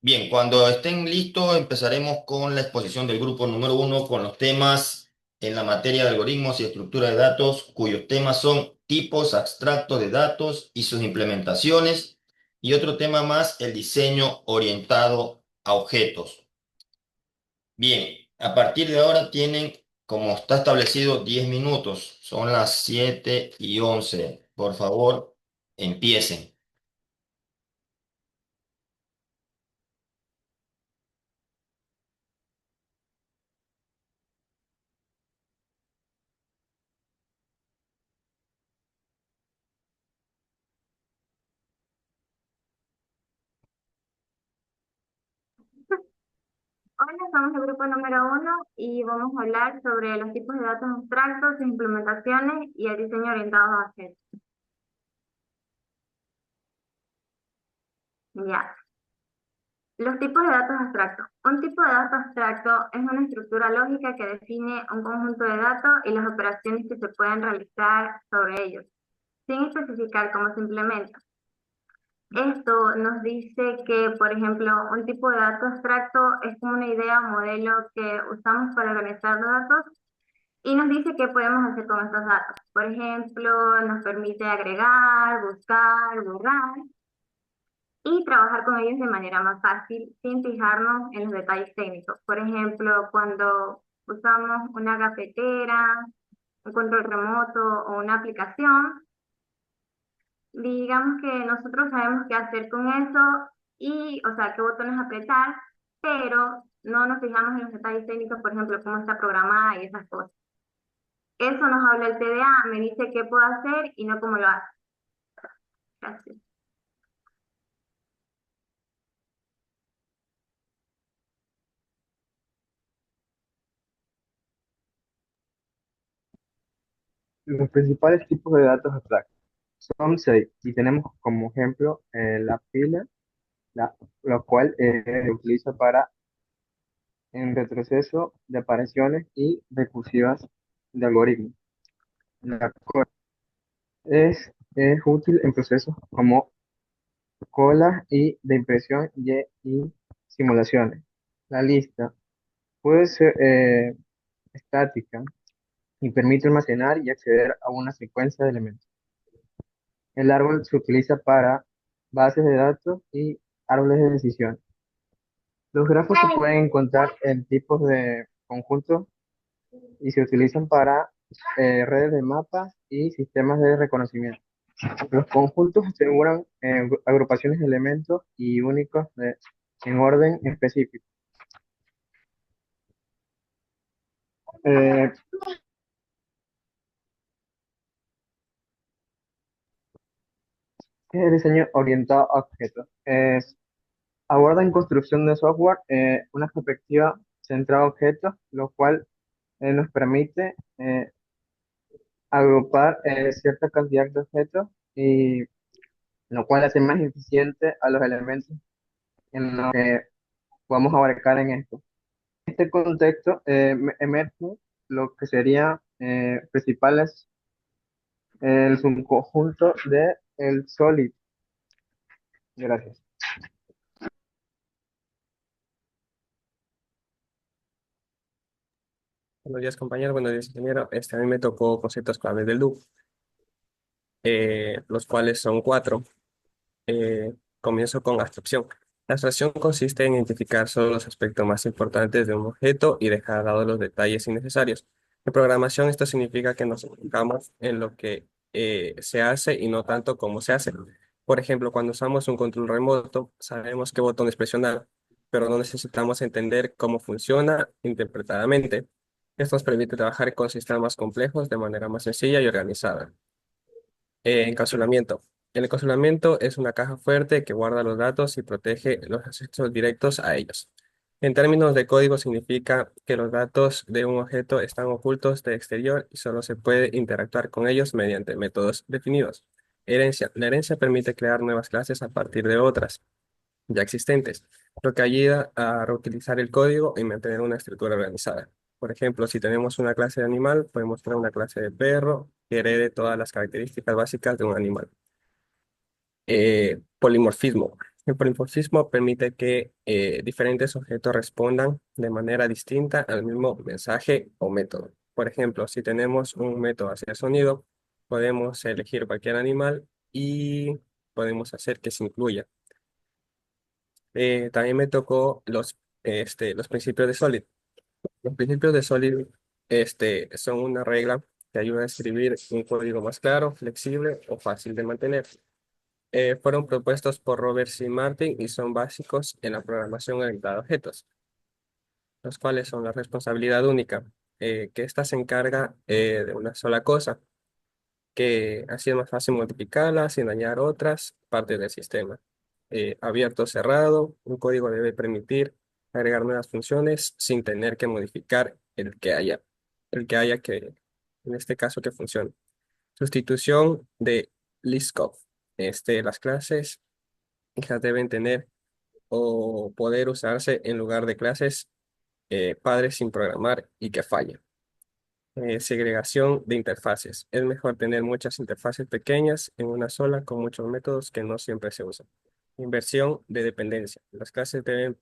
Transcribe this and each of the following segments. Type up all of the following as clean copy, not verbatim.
Bien, cuando estén listos empezaremos con la exposición del grupo número uno con los temas en la materia de algoritmos y estructura de datos, cuyos temas son tipos abstractos de datos y sus implementaciones, y otro tema más, el diseño orientado a objetos. Bien, a partir de ahora tienen, como está establecido, 10 minutos. Son las 7:11. Por favor, empiecen. Hola, somos el grupo número uno y vamos a hablar sobre los tipos de datos abstractos, sus implementaciones y el diseño orientado a objetos. Ya. Los tipos de datos abstractos. Un tipo de dato abstracto es una estructura lógica que define un conjunto de datos y las operaciones que se pueden realizar sobre ellos, sin especificar cómo se implementa. Esto nos dice que, por ejemplo, un tipo de dato abstracto es como una idea o modelo que usamos para organizar los datos y nos dice qué podemos hacer con estos datos. Por ejemplo, nos permite agregar, buscar, borrar y trabajar con ellos de manera más fácil sin fijarnos en los detalles técnicos. Por ejemplo, cuando usamos una cafetera, un control remoto o una aplicación, digamos que nosotros sabemos qué hacer con eso y, o sea, qué botones apretar, pero no nos fijamos en los detalles técnicos, por ejemplo, cómo está programada y esas cosas. Eso nos habla el TDA, me dice qué puedo hacer y no cómo lo hace. Gracias. Los principales tipos de datos abstractos son seis y tenemos como ejemplo la pila, lo cual se utiliza para en retroceso de apariciones y recursivas de algoritmos. La core es útil en procesos como colas y de impresión y simulaciones. La lista puede ser estática y permite almacenar y acceder a una secuencia de elementos. El árbol se utiliza para bases de datos y árboles de decisión. Los grafos se pueden encontrar en tipos de conjuntos y se utilizan para redes de mapas y sistemas de reconocimiento. Los conjuntos aseguran agrupaciones de elementos y únicos en orden específico. Eh, ¿Qué es el diseño orientado a objetos? Aborda en construcción de software una perspectiva centrada a objetos, lo cual nos permite agrupar cierta cantidad de objetos y lo cual hace más eficiente a los elementos en los que vamos a abarcar en esto. En este contexto emerge lo que sería principales el subconjunto de el solid. Gracias. Buenos días, compañero. Buenos días, ingeniero. A mí me tocó conceptos claves del loop, los cuales son cuatro. Comienzo con abstracción. La abstracción consiste en identificar solo los aspectos más importantes de un objeto y dejar de lado los detalles innecesarios. En programación, esto significa que nos enfocamos en lo que se hace y no tanto cómo se hace. Por ejemplo, cuando usamos un control remoto, sabemos qué botones presionar, pero no necesitamos entender cómo funciona interpretadamente. Esto nos permite trabajar con sistemas complejos de manera más sencilla y organizada. Encapsulamiento. El encapsulamiento es una caja fuerte que guarda los datos y protege los accesos directos a ellos. En términos de código, significa que los datos de un objeto están ocultos de exterior y solo se puede interactuar con ellos mediante métodos definidos. Herencia. La herencia permite crear nuevas clases a partir de otras ya existentes, lo que ayuda a reutilizar el código y mantener una estructura organizada. Por ejemplo, si tenemos una clase de animal, podemos crear una clase de perro que herede todas las características básicas de un animal. Polimorfismo. El polimorfismo permite que diferentes objetos respondan de manera distinta al mismo mensaje o método. Por ejemplo, si tenemos un método hacia sonido, podemos elegir cualquier animal y podemos hacer que se incluya. También me tocó los principios de Solid. Los principios de Solid son una regla que ayuda a escribir un código más claro, flexible o fácil de mantener. Fueron propuestos por Robert C. Martin y son básicos en la programación orientada a objetos, los cuales son la responsabilidad única, que ésta se encarga de una sola cosa, que así es más fácil multiplicarla sin dañar otras partes del sistema. Abierto o cerrado, un código debe permitir agregar nuevas funciones sin tener que modificar el que haya en este caso, que funcione. Sustitución de Liskov. Las clases hijas deben tener o poder usarse en lugar de clases padres sin programar y que fallen. Segregación de interfaces. Es mejor tener muchas interfaces pequeñas en una sola con muchos métodos que no siempre se usan. Inversión de dependencia. Las clases deben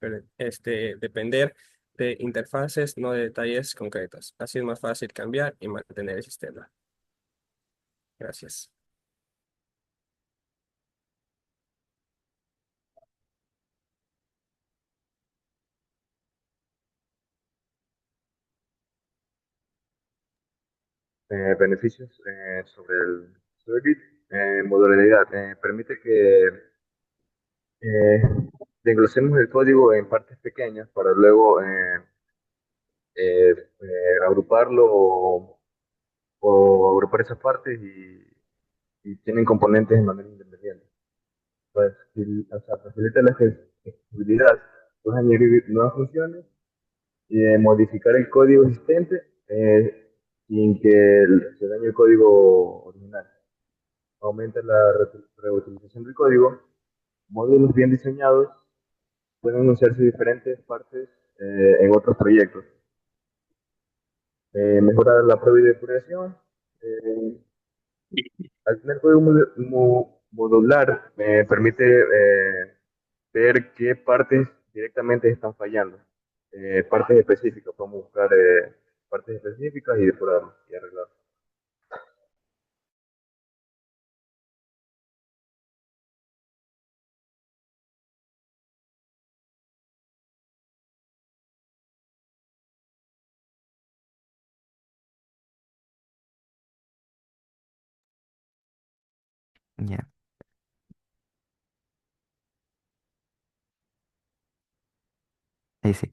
depender de interfaces, no de detalles concretos. Así es más fácil cambiar y mantener el sistema. Gracias. Beneficios sobre el Solid. Modularidad. Permite que eh, desglosemos el código en partes pequeñas para luego agruparlo o agrupar esas partes y tienen componentes de manera independiente. Pues, o sea, facilita la accesibilidad, puedes añadir nuevas funciones y modificar el código existente sin que se dañe el código original. Aumenta la reutilización del código. Módulos bien diseñados pueden usarse diferentes partes en otros proyectos. Mejorar la prueba y depuración. Eh, Al tener código modular, me permite ver qué partes directamente están fallando. Partes específicas, podemos buscar partes específicas y depurarlas y arreglarlas. Ya. Ahí sí.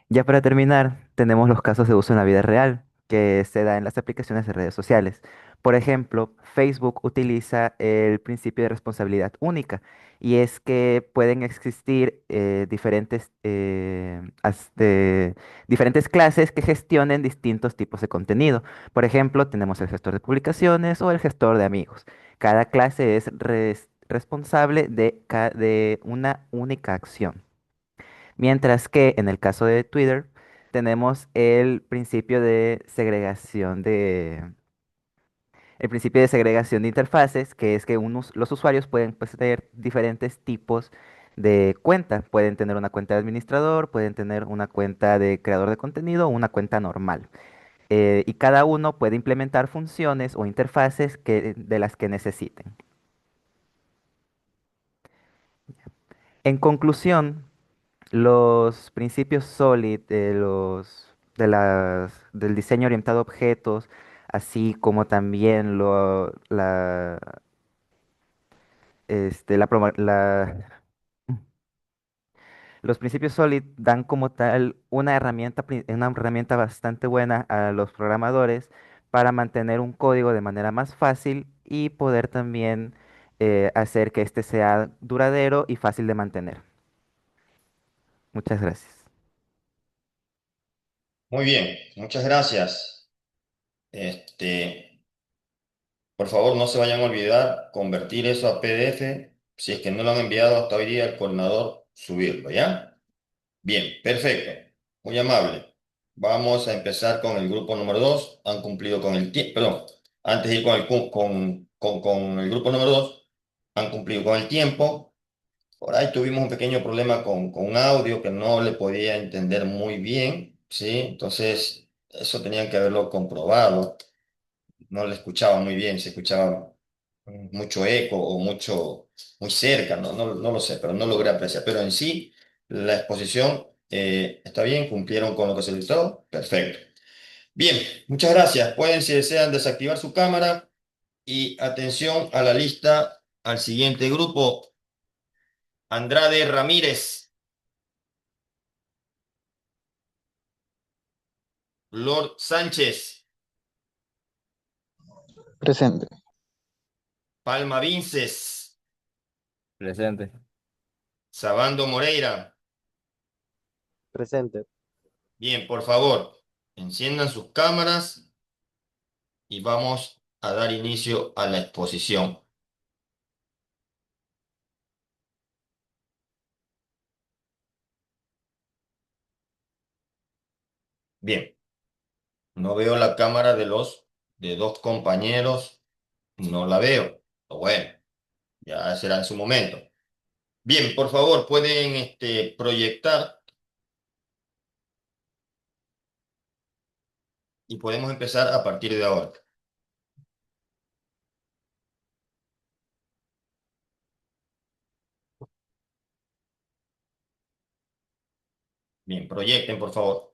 Ya para terminar, tenemos los casos de uso en la vida real que se da en las aplicaciones de redes sociales. Por ejemplo, Facebook utiliza el principio de responsabilidad única y es que pueden existir diferentes clases que gestionen distintos tipos de contenido. Por ejemplo, tenemos el gestor de publicaciones o el gestor de amigos. Cada clase es responsable de una única acción. Mientras que en el caso de Twitter tenemos el principio de segregación de interfaces, que es que los usuarios pueden pues, tener diferentes tipos de cuenta. Pueden tener una cuenta de administrador, pueden tener una cuenta de creador de contenido o una cuenta normal. Y cada uno puede implementar funciones o interfaces de las que necesiten. En conclusión, los principios SOLID del diseño orientado a objetos, así como también este, la promo- la- los principios SOLID dan como tal una herramienta bastante buena a los programadores para mantener un código de manera más fácil y poder también hacer que este sea duradero y fácil de mantener. Muchas gracias. Muy bien, muchas gracias. Por favor, no se vayan a olvidar convertir eso a PDF. Si es que no lo han enviado hasta hoy día, el coordinador, subirlo, ¿ya? Bien, perfecto. Muy amable. Vamos a empezar con el grupo número 2. Han cumplido con el tiempo, perdón, antes de ir con el grupo número 2, han cumplido con el tiempo. Por ahí tuvimos un pequeño problema con un audio que no le podía entender muy bien, ¿sí? Entonces, eso tenían que haberlo comprobado. No le escuchaba muy bien, se escuchaba mucho eco o muy cerca, no lo sé, pero no logré apreciar. Pero en sí, la exposición está bien, cumplieron con lo que se solicitó, perfecto. Bien, muchas gracias. Pueden, si desean, desactivar su cámara y atención a la lista, al siguiente grupo. Andrade Ramírez, Lord Sánchez, Presente. Palma Vinces, Presente. Sabando Moreira. Presente. Bien, por favor, enciendan sus cámaras y vamos a dar inicio a la exposición. Bien, no veo la cámara de dos compañeros, no la veo. Pero bueno, ya será en su momento. Bien, por favor, pueden proyectar y podemos empezar a partir de ahora. Bien, proyecten, por favor.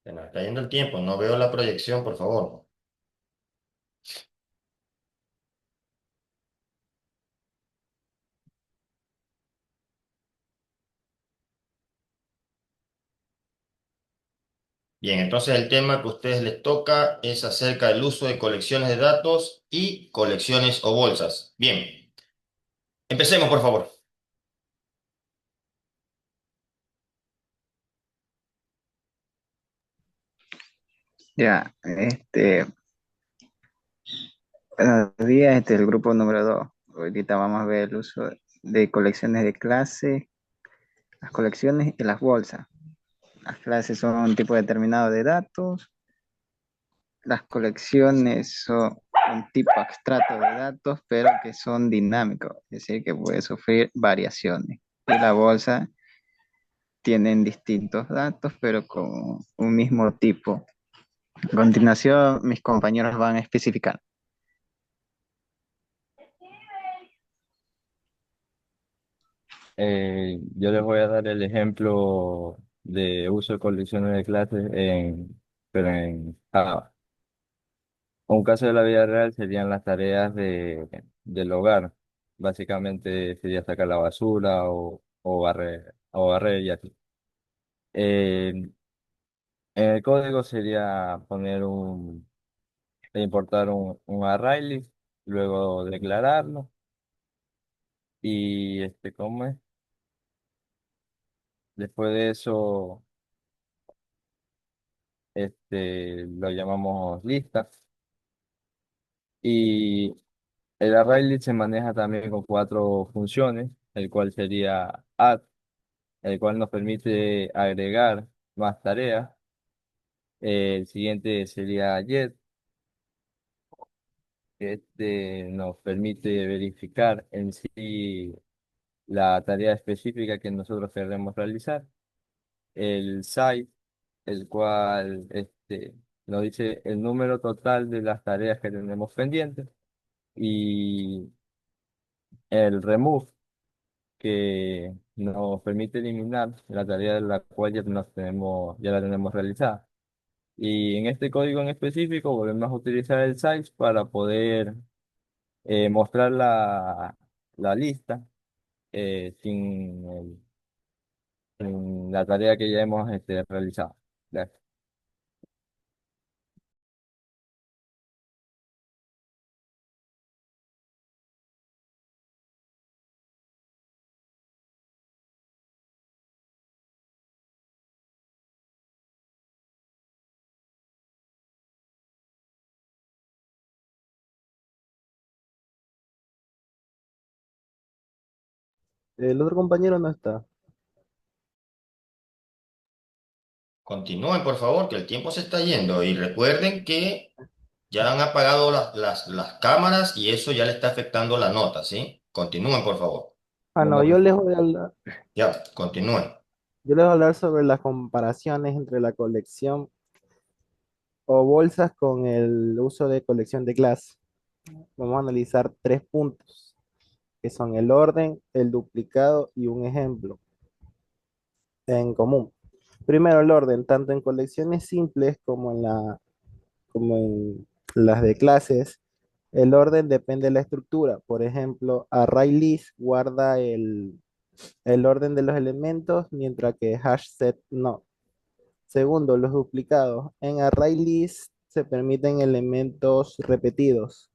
Se nos está yendo el tiempo, no veo la proyección, por favor. Bien, entonces el tema que a ustedes les toca es acerca del uso de colecciones de datos y colecciones o bolsas. Bien, empecemos, por favor. Ya, buenos días, el grupo número 2. Ahorita vamos a ver el uso de colecciones de clase, las colecciones y las bolsas. Las clases son un tipo determinado de datos, las colecciones son un tipo abstracto de datos, pero que son dinámicos, es decir, que puede sufrir variaciones. Y la bolsa tienen distintos datos, pero con un mismo tipo. A continuación, mis compañeros van a especificar. Yo les voy a dar el ejemplo de uso de colecciones de clases pero en Java. Un caso de la vida real serían las tareas del hogar. Básicamente sería sacar la basura o barrer y así. En el código sería importar un array list, luego declararlo y ¿cómo es? Después de eso, lo llamamos lista. Y el array list se maneja también con cuatro funciones, el cual sería add, el cual nos permite agregar más tareas. El siguiente sería get, que nos permite verificar en sí la tarea específica que nosotros queremos realizar. El site, el cual nos dice el número total de las tareas que tenemos pendientes. Y el remove, que nos permite eliminar la tarea de la cual ya la tenemos realizada. Y en este código en específico volvemos a utilizar el size para poder mostrar la lista sin la tarea que ya hemos realizado. Gracias. El otro compañero no está. Continúen, por favor, que el tiempo se está yendo. Y recuerden que ya han apagado las cámaras y eso ya le está afectando la nota, ¿sí? Continúen, por favor. Ah, no, Ya, continúen. yo les voy a hablar sobre las comparaciones entre la colección o bolsas con el uso de colección de clase. Vamos a analizar 3 puntos, que son el orden, el duplicado y un ejemplo en común. Primero, el orden, tanto en colecciones simples como en las de clases, el orden depende de la estructura. Por ejemplo, ArrayList guarda el orden de los elementos, mientras que HashSet no. Segundo, los duplicados. En ArrayList se permiten elementos repetidos,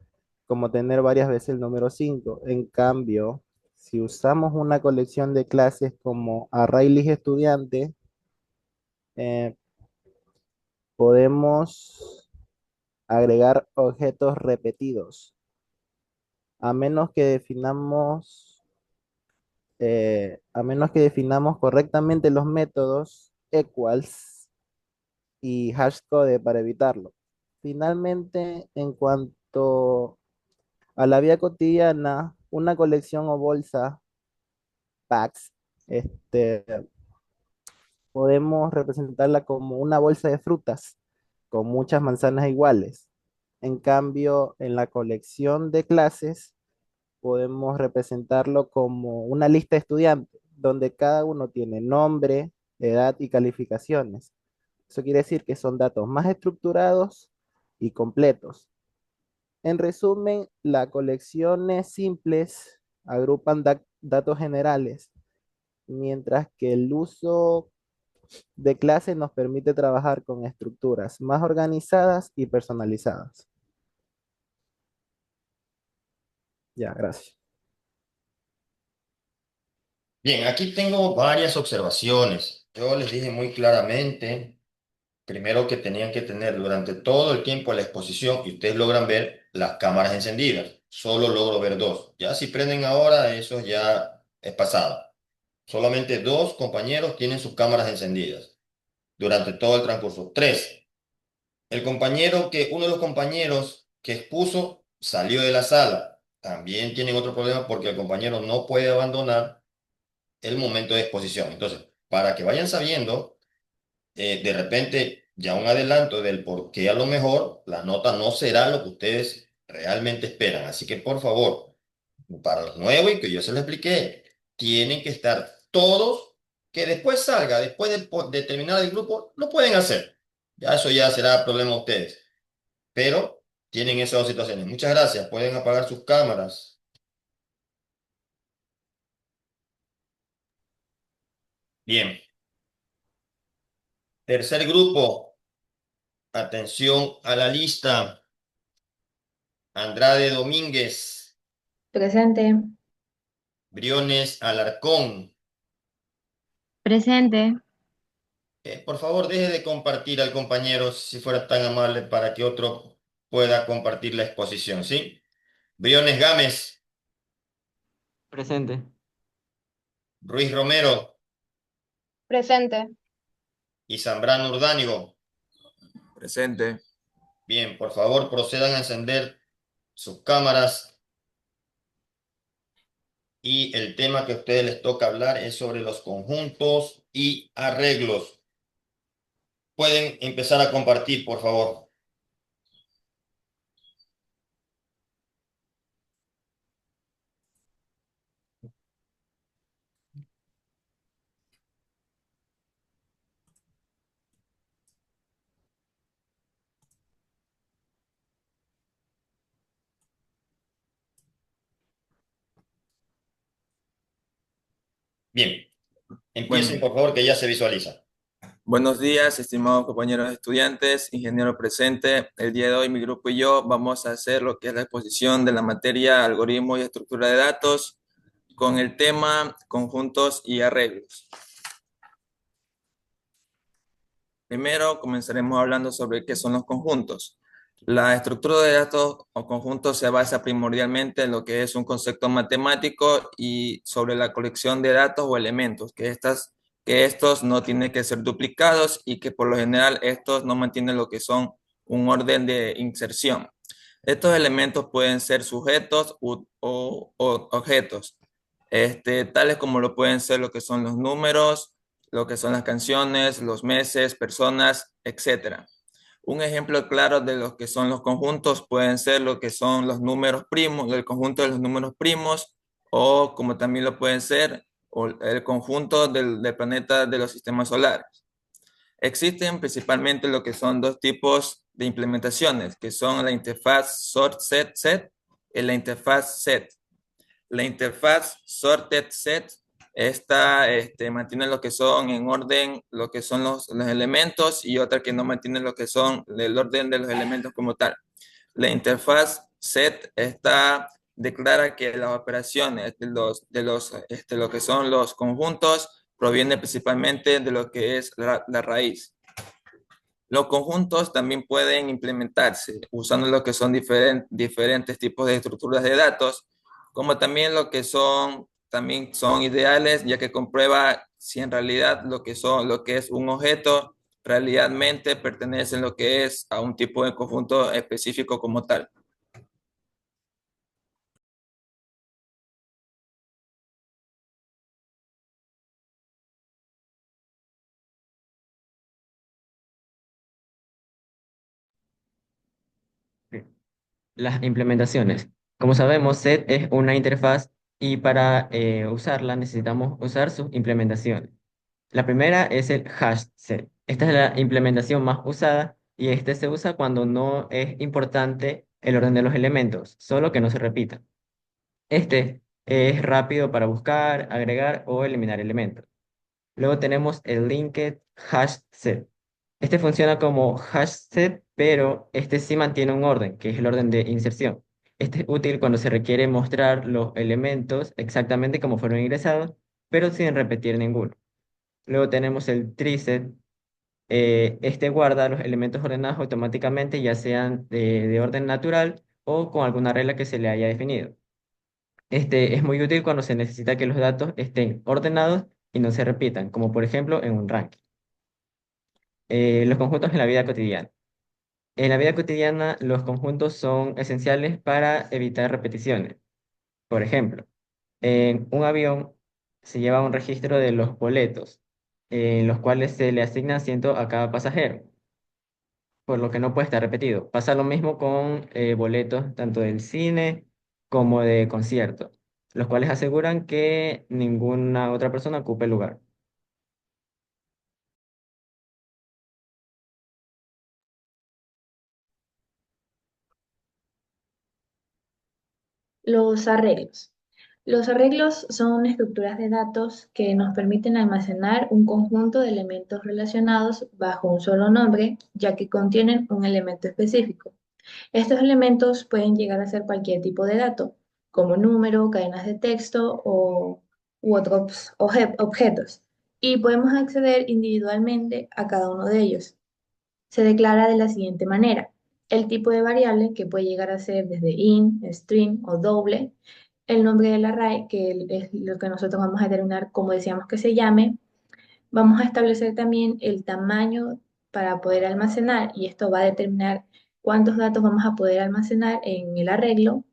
como tener varias veces el número 5. En cambio, si usamos una colección de clases como ArrayList estudiante, eh, podemos agregar objetos repetidos, a menos que definamos correctamente los métodos equals y hashcode para evitarlo. Finalmente, en cuanto a la vida cotidiana, una colección o bolsa, packs, este, podemos representarla como una bolsa de frutas con muchas manzanas iguales. En cambio, en la colección de clases, podemos representarlo como una lista de estudiantes, donde cada uno tiene nombre, edad y calificaciones. Eso quiere decir que son datos más estructurados y completos. En resumen, las colecciones simples agrupan datos generales, mientras que el uso de clase nos permite trabajar con estructuras más organizadas y personalizadas. Ya, gracias. Bien, aquí tengo varias observaciones. Yo les dije muy claramente, primero que tenían que tener durante todo el tiempo de la exposición, y ustedes logran ver las cámaras encendidas. Solo logro ver dos. Ya si prenden ahora, eso ya es pasado. Solamente dos compañeros tienen sus cámaras encendidas durante todo el transcurso. Tres, uno de los compañeros que expuso salió de la sala. También tienen otro problema porque el compañero no puede abandonar el momento de exposición. Entonces, para que vayan sabiendo, de repente, ya un adelanto del por qué a lo mejor la nota no será lo que ustedes realmente esperan. Así que, por favor, para los nuevos y que yo se lo expliqué, tienen que estar todos, que después salga, después de terminar el grupo, lo pueden hacer. Ya eso ya será problema de ustedes. Pero tienen esas dos situaciones. Muchas gracias. Pueden apagar sus cámaras. Bien. Tercer grupo. Atención a la lista. Andrade Domínguez, Presente. Briones Alarcón. Presente. Por favor, deje de compartir al compañero si fuera tan amable para que otro pueda compartir la exposición, ¿sí? Briones Gámez, Presente. Ruiz Romero Presente. y Zambrano Urdánigo. Presente. Bien, por favor, procedan a encender sus cámaras y el tema que a ustedes les toca hablar es sobre los conjuntos y arreglos. Pueden empezar a compartir, por favor. Bien, empiecen, Bueno, por favor, que ya se visualiza. buenos días, estimados compañeros estudiantes, ingeniero presente. El día de hoy mi grupo y yo vamos a hacer lo que es la exposición de la materia algoritmo y estructura de datos con el tema conjuntos y arreglos. Primero comenzaremos hablando sobre qué son los conjuntos. La estructura de datos o conjuntos se basa primordialmente en lo que es un concepto matemático y sobre la colección de datos o elementos, que estos no tienen que ser duplicados y que por lo general estos no mantienen lo que son un orden de inserción. Estos elementos pueden ser sujetos o objetos, tales como lo pueden ser lo que son los números, lo que son las canciones, los meses, personas, etcétera. Un ejemplo claro de lo que son los conjuntos pueden ser lo que son los números primos, el conjunto de los números primos, o como también lo pueden ser el conjunto del planeta de los sistemas solares. Existen principalmente lo que son dos tipos de implementaciones, que son la interfaz sort set set y la interfaz set. La interfaz sorted set, esta mantiene lo que son en orden, lo que son los elementos, y otra que no mantiene lo que son el orden de los elementos como tal. La interfaz set esta declara que las operaciones lo que son los conjuntos provienen principalmente de lo que es la raíz. Los conjuntos también pueden implementarse usando lo que son diferentes tipos de estructuras de datos, como también también son ideales, ya que comprueba si en realidad lo que es un objeto realmente pertenece en lo que es a un tipo de conjunto específico como tal. Las implementaciones. Como sabemos, set es una interfaz y para usarla necesitamos usar sus implementaciones. La primera es el hash set. Esta es la implementación más usada y este se usa cuando no es importante el orden de los elementos, solo que no se repita. Este es rápido para buscar, agregar o eliminar elementos. Luego tenemos el linked hash set. Este funciona como hash set, pero este sí mantiene un orden, que es el orden de inserción. Este es útil cuando se requiere mostrar los elementos exactamente como fueron ingresados, pero sin repetir ninguno. Luego tenemos el treeset. Este guarda los elementos ordenados automáticamente, ya sean de orden natural o con alguna regla que se le haya definido. Este es muy útil cuando se necesita que los datos estén ordenados y no se repitan, como por ejemplo en un ranking. Los conjuntos en la vida cotidiana. En la vida cotidiana, los conjuntos son esenciales para evitar repeticiones. Por ejemplo, en un avión se lleva un registro de los boletos, en los cuales se le asigna asiento a cada pasajero, por lo que no puede estar repetido. Pasa lo mismo con boletos tanto del cine como de concierto, los cuales aseguran que ninguna otra persona ocupe el lugar. Los arreglos. Los arreglos son estructuras de datos que nos permiten almacenar un conjunto de elementos relacionados bajo un solo nombre, ya que contienen un elemento específico. Estos elementos pueden llegar a ser cualquier tipo de dato, como número, cadenas de texto u otros objetos, y podemos acceder individualmente a cada uno de ellos. Se declara de la siguiente manera: el tipo de variable, que puede llegar a ser desde int, string o doble; el nombre del array, que es lo que nosotros vamos a determinar como decíamos que se llame. Vamos a establecer también el tamaño para poder almacenar, y esto va a determinar cuántos datos vamos a poder almacenar en el arreglo;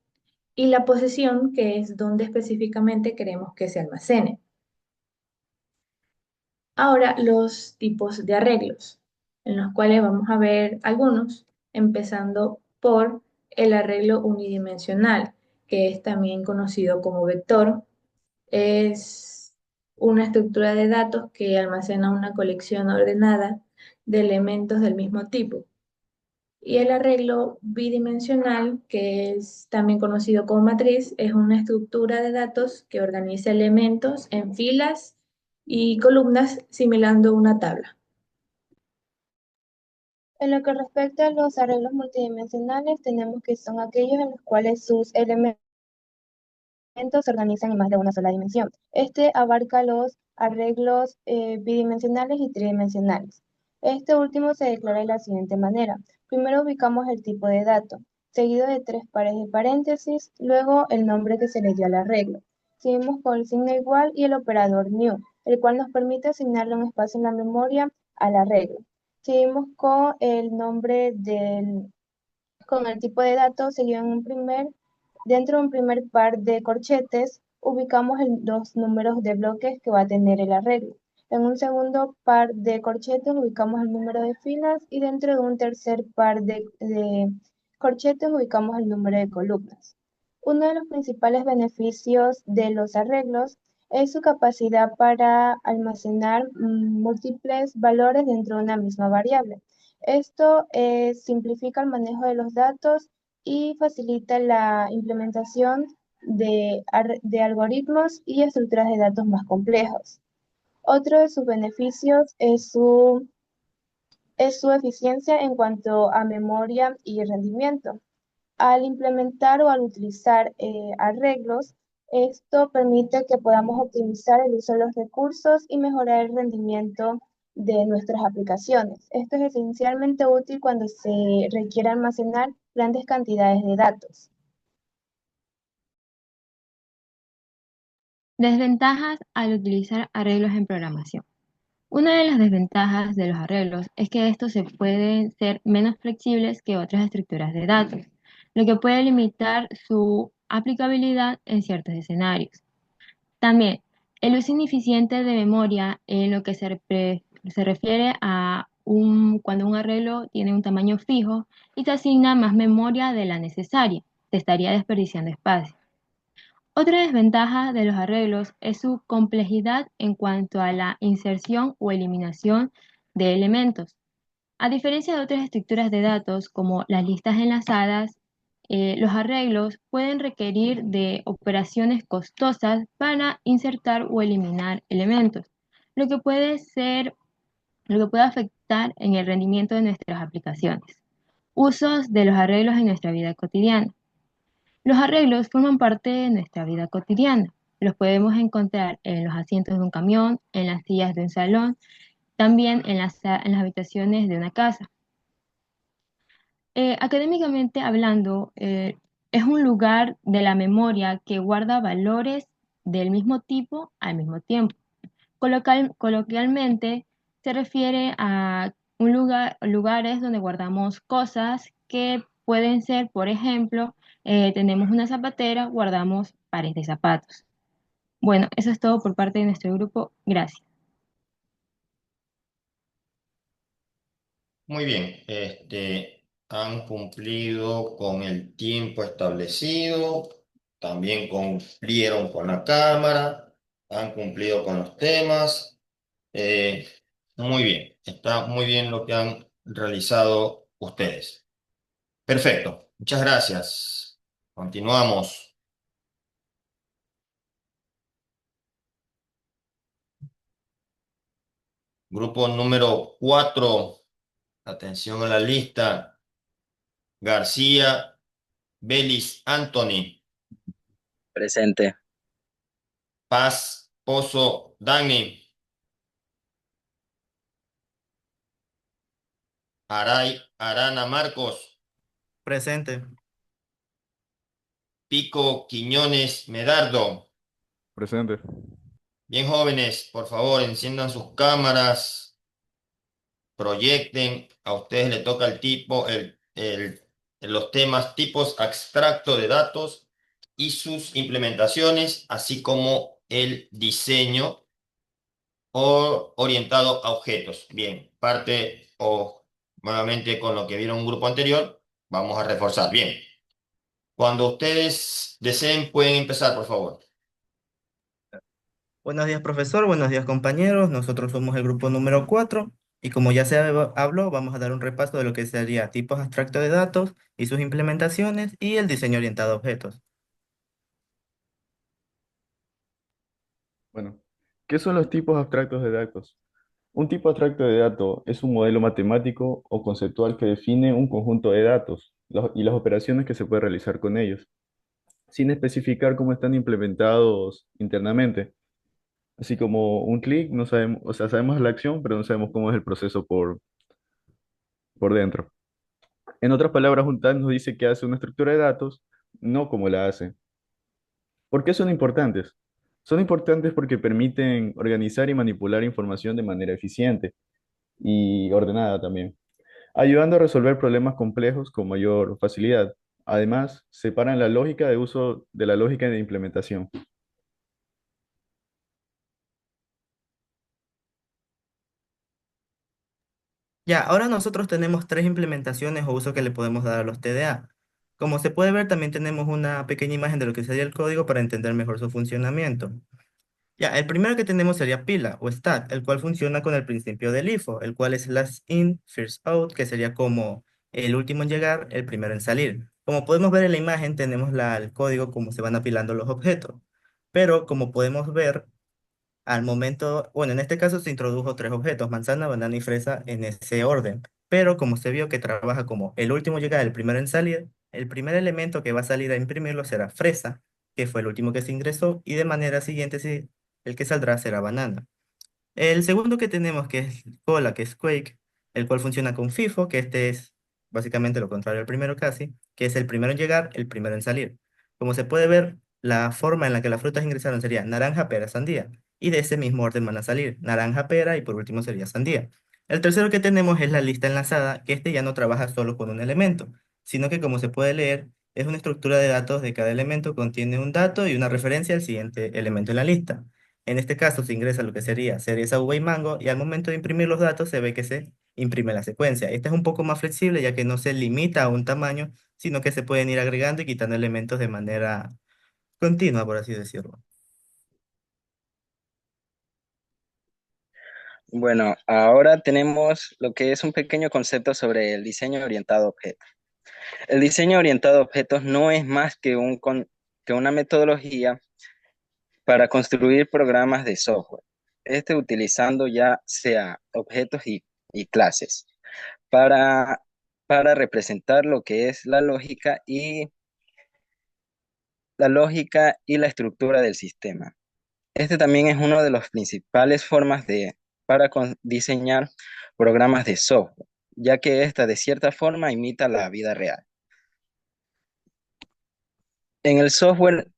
y la posición, que es donde específicamente queremos que se almacene. Ahora, los tipos de arreglos, en los cuales vamos a ver algunos, empezando por el arreglo unidimensional, que es también conocido como vector. Es una estructura de datos que almacena una colección ordenada de elementos del mismo tipo. Y el arreglo bidimensional, que es también conocido como matriz, es una estructura de datos que organiza elementos en filas y columnas simulando una tabla. En lo que respecta a los arreglos multidimensionales, tenemos que son aquellos en los cuales sus elementos se organizan en más de una sola dimensión. Este abarca los arreglos bidimensionales y tridimensionales. Este último se declara de la siguiente manera: Primero ubicamos el tipo de dato, seguido de tres pares de paréntesis, luego el nombre que se le dio al arreglo. Seguimos con el signo igual y el operador new, el cual nos permite asignarle un espacio en la memoria al arreglo. Seguimos con el nombre con el tipo de datos, seguido dentro de un primer par de corchetes, ubicamos los números de bloques que va a tener el arreglo. En un segundo par de corchetes ubicamos el número de filas y dentro de un tercer par de corchetes ubicamos el número de columnas. Uno de los principales beneficios de los arreglos es su capacidad para almacenar múltiples valores dentro de una misma variable. Esto simplifica el manejo de los datos y facilita la implementación de algoritmos y estructuras de datos más complejos. Otro de sus beneficios es su eficiencia en cuanto a memoria y rendimiento. Al implementar o al utilizar arreglos, esto permite que podamos optimizar el uso de los recursos y mejorar el rendimiento de nuestras aplicaciones. Esto es esencialmente útil cuando se requiere almacenar grandes cantidades de datos. Desventajas al utilizar arreglos en programación. Una de las desventajas de los arreglos es que estos se pueden ser menos flexibles que otras estructuras de datos, lo que puede limitar su aplicabilidad en ciertos escenarios. También, el uso ineficiente de memoria en lo que se refiere a cuando un arreglo tiene un tamaño fijo y se asigna más memoria de la necesaria, se estaría desperdiciando espacio. Otra desventaja de los arreglos es su complejidad en cuanto a la inserción o eliminación de elementos. A diferencia de otras estructuras de datos como las listas enlazadas, los arreglos pueden requerir de operaciones costosas para insertar o eliminar elementos, lo que lo que puede afectar en el rendimiento de nuestras aplicaciones. Usos de los arreglos en nuestra vida cotidiana. Los arreglos forman parte de nuestra vida cotidiana. Los podemos encontrar en los asientos de un camión, en las sillas de un salón, también en las habitaciones de una casa. Académicamente hablando, es un lugar de la memoria que guarda valores del mismo tipo al mismo tiempo. Coloquialmente se refiere a lugares donde guardamos cosas que pueden ser, por ejemplo, tenemos una zapatera, guardamos pares de zapatos. Bueno, eso es todo por parte de nuestro grupo. Gracias. Muy bien, han cumplido con el tiempo establecido, también cumplieron con la cámara, han cumplido con los temas. eh, Muy bien, está muy bien lo que han realizado ustedes. Perfecto, muchas gracias. Continuamos. Grupo número 4, atención a la lista. García Belis Anthony, Presente. Paz Pozo Dani, Aray Arana Marcos, Presente. Pico Quiñones Medardo. Presente. Bien, jóvenes, por favor, enciendan sus cámaras, proyecten. A ustedes les toca el tipo, los temas tipos abstracto de datos y sus implementaciones, así como el diseño o orientado a objetos. Bien, parte o nuevamente con lo que vieron en un grupo anterior, vamos a reforzar. Bien, cuando ustedes deseen pueden empezar, por favor. Buenos días, profesor. Buenos días, compañeros. Nosotros somos el grupo número 4 y como ya se habló, vamos a dar un repaso de lo que sería tipos abstractos de datos y sus implementaciones y el diseño orientado a objetos. Bueno, ¿qué son los tipos abstractos de datos? Un tipo abstracto de dato es un modelo matemático o conceptual que define un conjunto de datos y las operaciones que se puede realizar con ellos, sin especificar cómo están implementados internamente. Así como un clic, no sabemos, o sea, sabemos la acción, pero no sabemos cómo es el proceso por dentro. En otras palabras, un tag nos dice que hace una estructura de datos, no cómo la hace. ¿Por qué son importantes? Son importantes porque permiten organizar y manipular información de manera eficiente y ordenada también, ayudando a resolver problemas complejos con mayor facilidad. Además, separan la lógica de uso de la lógica de implementación. Ya, ahora nosotros tenemos tres implementaciones o uso que le podemos dar a los TDA. Como se puede ver, también tenemos una pequeña imagen de lo que sería el código para entender mejor su funcionamiento. Ya, el primero que tenemos sería pila o stat, el cual funciona con el principio del IFO, el cual es last in, first out, que sería como el último en llegar, el primero en salir. Como podemos ver en la imagen, tenemos el código como se van apilando los objetos. Pero como podemos ver, al momento, bueno, en este caso se introdujo tres objetos, manzana, banana y fresa en ese orden. Pero como se vio que trabaja como el último en llegar, el primero en salir, el primer elemento que va a salir a imprimirlo será fresa, que fue el último que se ingresó, y de manera siguiente el que saldrá será banana. El segundo que tenemos que es Cola, que es Quake, el cual funciona con FIFO, que este es básicamente lo contrario al primero casi, que es el primero en llegar, el primero en salir. Como se puede ver, la forma en la que las frutas ingresaron sería naranja, pera, sandía, y de ese mismo orden van a salir naranja, pera y por último sería sandía. El tercero que tenemos es la lista enlazada, que este ya no trabaja solo con un elemento, sino que como se puede leer, es una estructura de datos de cada elemento, contiene un dato y una referencia al siguiente elemento en la lista. En este caso se ingresa lo que sería cereza, uva y mango y al momento de imprimir los datos se ve que se imprime la secuencia. Esta es un poco más flexible ya que no se limita a un tamaño, sino que se pueden ir agregando y quitando elementos de manera continua, por así decirlo. Bueno, ahora tenemos lo que es un pequeño concepto sobre el diseño orientado a objetos. El diseño orientado a objetos no es más que, que una metodología para construir programas de software. Utilizando ya sea objetos y clases para, para representar lo que es la lógica y la estructura del sistema. Este también es una de las principales formas diseñar programas de software, ya que esta de cierta forma imita la vida real. En el software,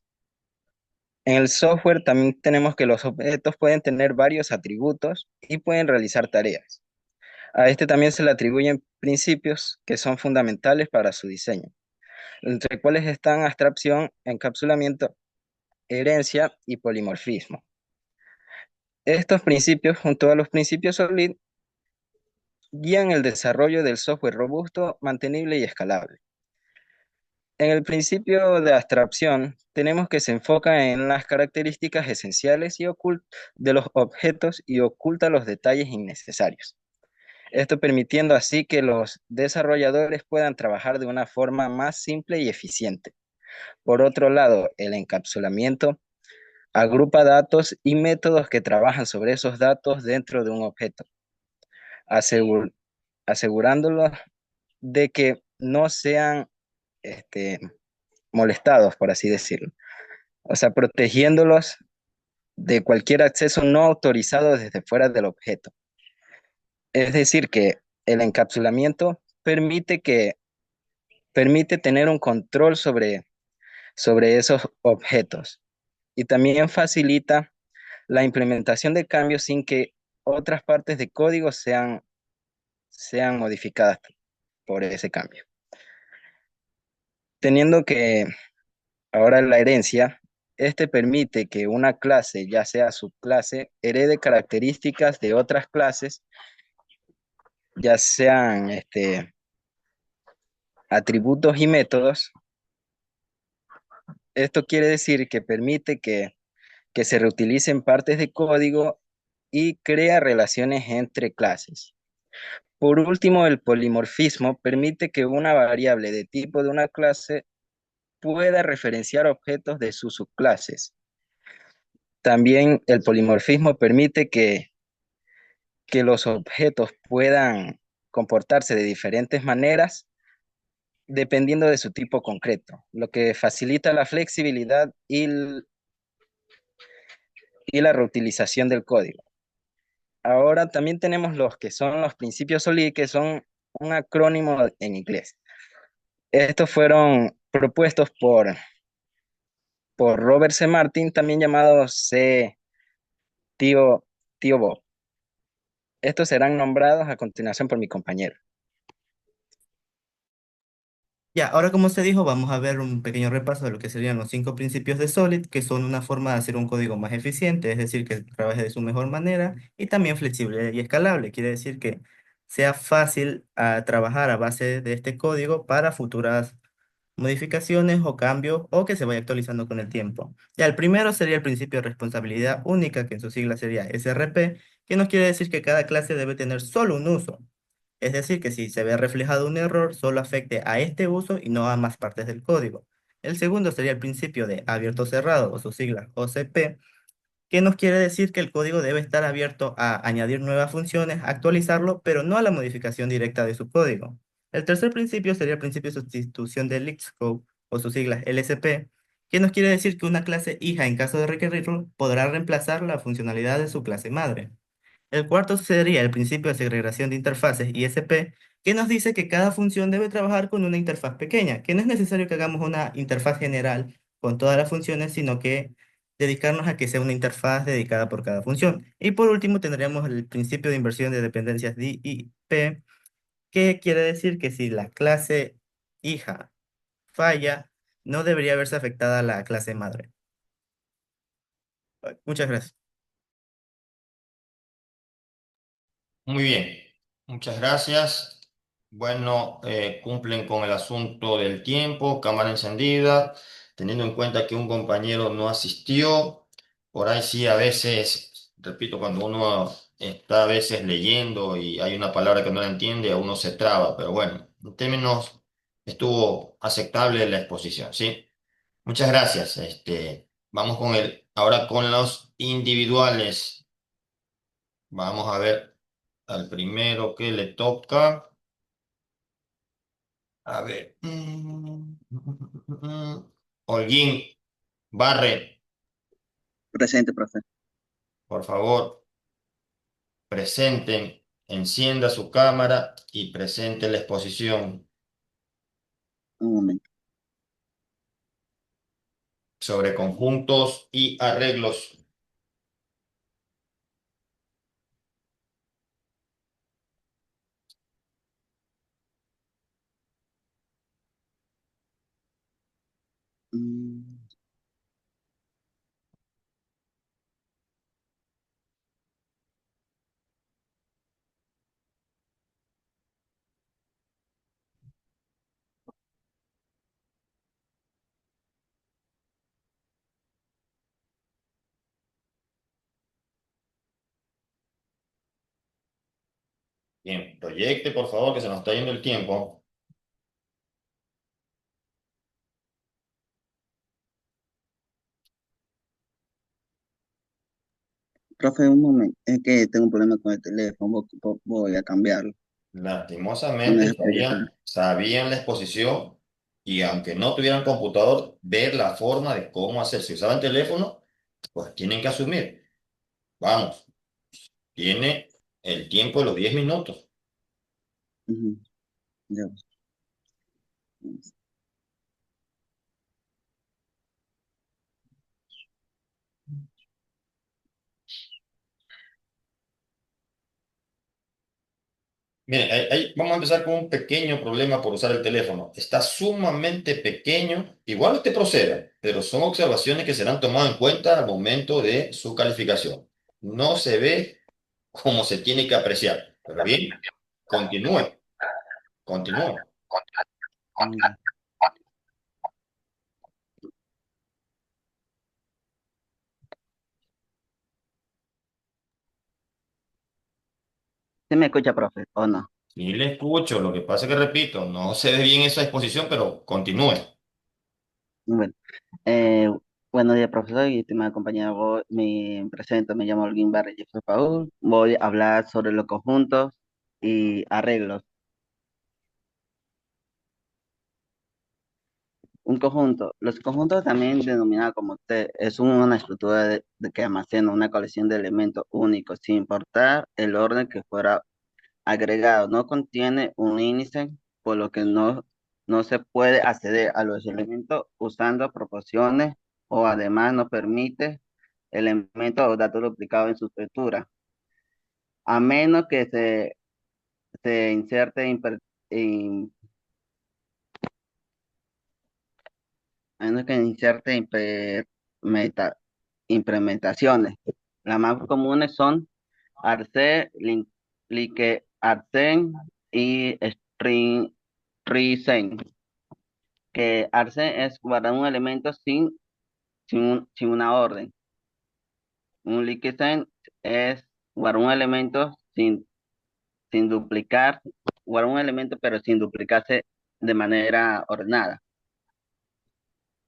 en el software también tenemos que los objetos pueden tener varios atributos y pueden realizar tareas. A este también se le atribuyen principios que son fundamentales para su diseño, entre cuales están abstracción, encapsulamiento, herencia y polimorfismo. Estos principios, junto a los principios SOLID, guían el desarrollo del software robusto, mantenible y escalable. En el principio de abstracción, tenemos que se enfoca en las características esenciales de los objetos y oculta los detalles innecesarios. Esto permitiendo así que los desarrolladores puedan trabajar de una forma más simple y eficiente. Por otro lado, el encapsulamiento agrupa datos y métodos que trabajan sobre esos datos dentro de un objeto, asegur- asegurándolos de que no sean este, molestados, por así decirlo. O sea, protegiéndolos de cualquier acceso no autorizado desde fuera del objeto. Es decir, que el encapsulamiento permite tener un control sobre esos objetos y también facilita la implementación de cambios sin que otras partes de código sean modificadas por ese cambio. Teniendo que ahora la herencia, permite que una clase, ya sea subclase, herede características de otras clases, ya sean atributos y métodos. Esto quiere decir que permite que se reutilicen partes de código y crea relaciones entre clases. Por último, el polimorfismo permite que una variable de tipo de una clase pueda referenciar objetos de sus subclases. También el polimorfismo permite que los objetos puedan comportarse de diferentes maneras dependiendo de su tipo concreto, lo que facilita la flexibilidad y la reutilización del código. Ahora también tenemos los que son los principios SOLID, que son un acrónimo en inglés. Estos fueron propuestos por Robert C. Martin, también llamado Tío, Tío Bob. Estos serán nombrados a continuación por mi compañero. Ya, ahora como se dijo, vamos a ver un pequeño repaso de lo que serían los 5 principios de Solid, que son una forma de hacer un código más eficiente, es decir, que trabaje de su mejor manera y también flexible y escalable. Quiere decir que sea fácil trabajar a base de este código para futuras modificaciones o cambios o que se vaya actualizando con el tiempo. Ya, el primero sería el principio de responsabilidad única, que en su sigla sería SRP, que nos quiere decir que cada clase debe tener solo un uso. Es decir, que si se ve reflejado un error, solo afecte a este uso y no a más partes del código. El segundo sería el principio de abierto cerrado o su sigla OCP, que nos quiere decir que el código debe estar abierto a añadir nuevas funciones, actualizarlo, pero no a la modificación directa de su código. El tercer principio sería el principio de sustitución del Xcode o sus siglas LSP, que nos quiere decir que una clase hija, en caso de requerirlo, podrá reemplazar la funcionalidad de su clase madre. El cuarto sería el principio de segregación de interfaces ISP, que nos dice que cada función debe trabajar con una interfaz pequeña, que no es necesario que hagamos una interfaz general con todas las funciones, sino que dedicarnos a que sea una interfaz dedicada por cada función. Y por último tendríamos el principio de inversión de dependencias DIP, que quiere decir que si la clase hija falla, no debería verse afectada la clase madre. Muchas gracias. Muy bien, muchas gracias. Bueno, cumplen con el asunto del tiempo, cámara encendida, teniendo en cuenta que un compañero no asistió. Por ahí sí, a veces, repito, cuando uno está a veces leyendo y hay una palabra que no la entiende, a uno se traba, pero bueno, en términos estuvo aceptable la exposición, ¿sí? Muchas gracias. Vamos ahora con los individuales. Vamos a ver al primero que le toca. A ver. Holguín Barre, Presente, profe. por favor, presenten, encienda su cámara y presente la exposición Un momento. sobre conjuntos y arreglos. Mm, Bien, proyecte, por favor, que se nos está yendo el tiempo. Profe, un momento. Es que tengo un problema con el teléfono. Voy a cambiarlo. No me Lastimosamente deja proyectar. sabían la exposición y aunque no tuvieran computador, ver la forma de cómo hacer. Si usaban teléfono, pues tienen que asumir. Vamos, tiene el tiempo de los 10 minutos. Ujú, ya. Miren, vamos a empezar con un pequeño problema por usar el teléfono. Está sumamente pequeño, igual usted proceda, pero son observaciones que serán tomadas en cuenta al momento de su calificación. No se ve como se tiene que apreciar. Pero bien, continúe, continúe. Mm, ¿Sí me escucha, profe, o no? Sí le escucho, lo que pasa es que repito, no se ve bien esa exposición, pero continúe. Bueno, eh, buenos días, profesor y estimada compañera. Me presento, me llamo Olguín Barre Jeffrey Paul. Voy a hablar sobre los conjuntos y arreglos. Un conjunto. Los conjuntos también denominados como T es una estructura de que almacena una colección de elementos únicos sin importar el orden que fuera agregado. No contiene un índice, por lo que no no se puede acceder a los elementos usando proporciones o además no permite elementos o datos duplicados en su estructura, a menos que se inserte in- a menos que inserte implementaciones. Las más comunes son Arce, Like Arcen y String Risen, que Arcen es guardar un elemento sin una orden. Un Likesen es guardar un elemento sin duplicar, guardar un elemento pero sin duplicarse de manera ordenada.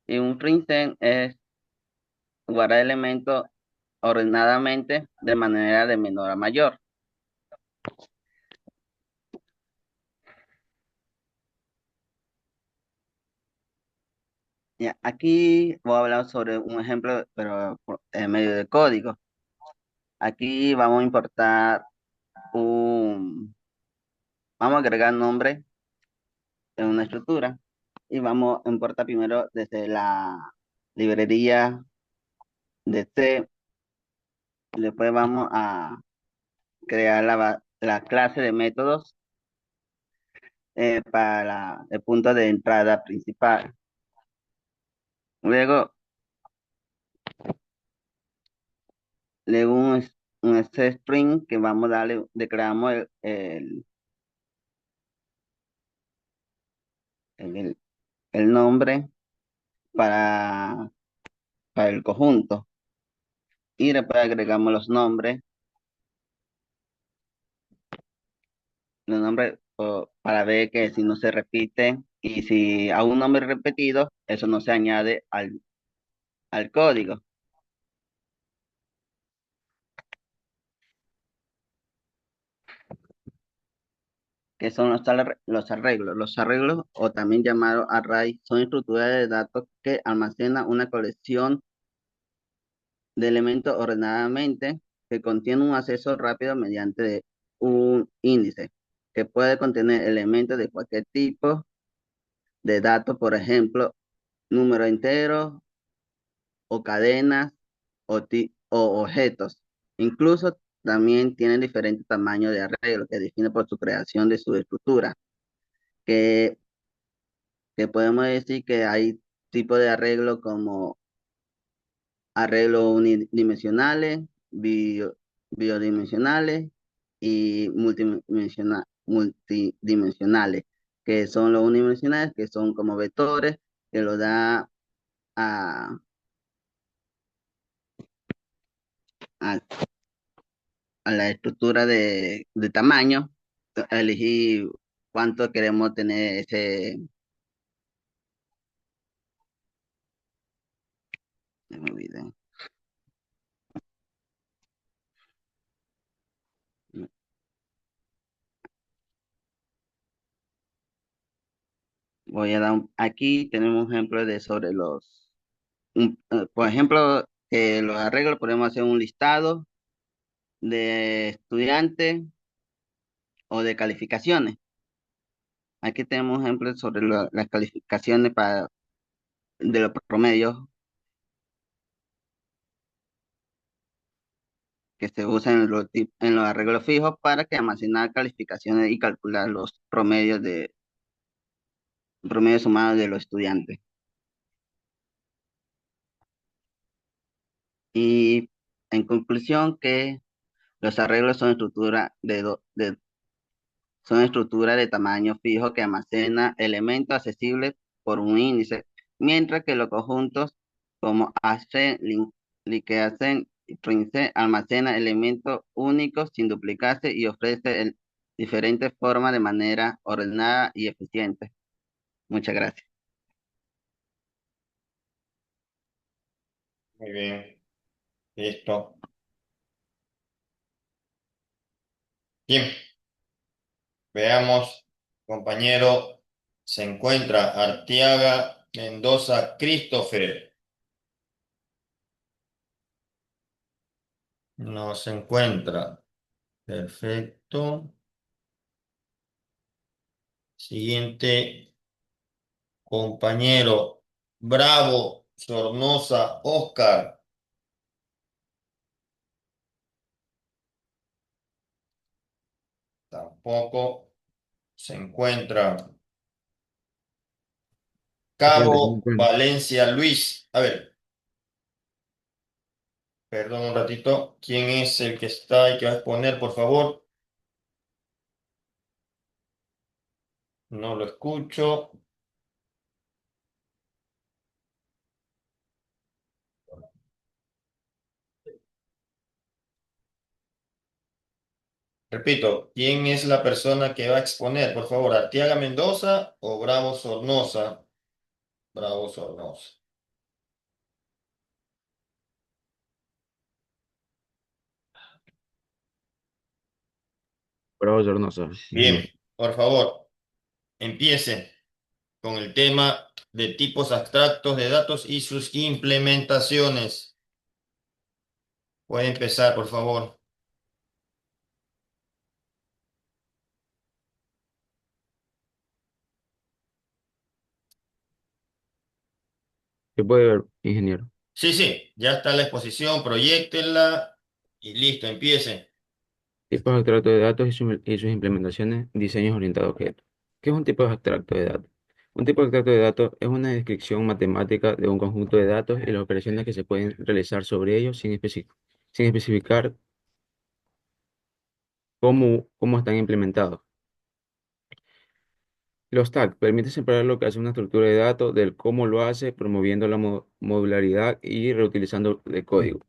Y un Rinsen es guardar elementos ordenadamente de manera de menor a mayor. Ya, aquí voy a hablar sobre un ejemplo, pero en medio de código. Aquí vamos a importar vamos a agregar nombre en una estructura y vamos a importar primero desde la librería de C. Después vamos a crear la clase de métodos para el punto de entrada principal. Luego, luego un string que vamos a darle, declaramos el, el nombre para, para el conjunto. Y después agregamos los nombres para ver que si no se repiten y si a un nombre repetido, eso no se añade al código, que son los arreglos. Los arreglos, o también llamados array, son estructuras de datos que almacenan una colección de elementos ordenadamente que contiene un acceso rápido mediante un índice, que puede contener elementos de cualquier tipo de datos, por ejemplo, número entero o cadenas o objetos. Incluso también tienen diferentes tamaños de arreglo que define por su creación de su estructura, que, que podemos decir que hay tipos de arreglo como arreglos unidimensionales, biodimensionales y multidimensionales, que son los unidimensionales, que son como vectores, que lo da a, a, a la estructura de tamaño, elegir cuánto queremos tener me olvidé. Voy a dar aquí tenemos un ejemplo de sobre por ejemplo, los arreglos podemos hacer un listado de estudiantes o de calificaciones. Aquí tenemos ejemplos sobre las calificaciones de los promedios que se usan en los arreglos fijos para que almacenar calificaciones y calcular los promedios humanos de los estudiantes. Y en conclusión, que los arreglos son son estructuras de tamaño fijo que almacena elementos accesibles por un índice, mientras que los conjuntos como hacen, liqueacen y trince almacena elementos únicos sin duplicarse y ofrece diferentes formas de manera ordenada y eficiente. Muchas gracias. Muy bien, listo. Bien, veamos, compañero, se encuentra Arteaga Mendoza Christopher. No se encuentra. Perfecto. Siguiente, Compañero Bravo, Sornosa, Oscar. Tampoco se encuentra. Presente, sí me Cabo, encuentro. Valencia, Luis. A ver, perdón un ratito. ¿Quién es el que está y que va a exponer, por favor? No lo escucho. Repito, ¿quién es la persona que va a exponer? Por favor, ¿Artiaga Mendoza o Bravo Sornosa? Bravo Sornosa. Bravo, Sornosa, sí, Bien, señor. por favor, empiece con el tema de tipos abstractos de datos y sus implementaciones. Puede empezar, por favor. ¿Qué puede ver, ingeniero? Sí, sí, ya está la exposición, proyéctenla y listo, empiece. Tipos abstractos de datos y sus implementaciones, diseños orientados a objetos. ¿Qué es un tipo abstracto de datos? Un tipo abstracto de datos es una descripción matemática de un conjunto de datos y las operaciones que se pueden realizar sobre ellos sin especificar cómo están implementados. Los tags permiten separar lo que hace una estructura de datos del cómo lo hace, promoviendo la modularidad y reutilizando el código.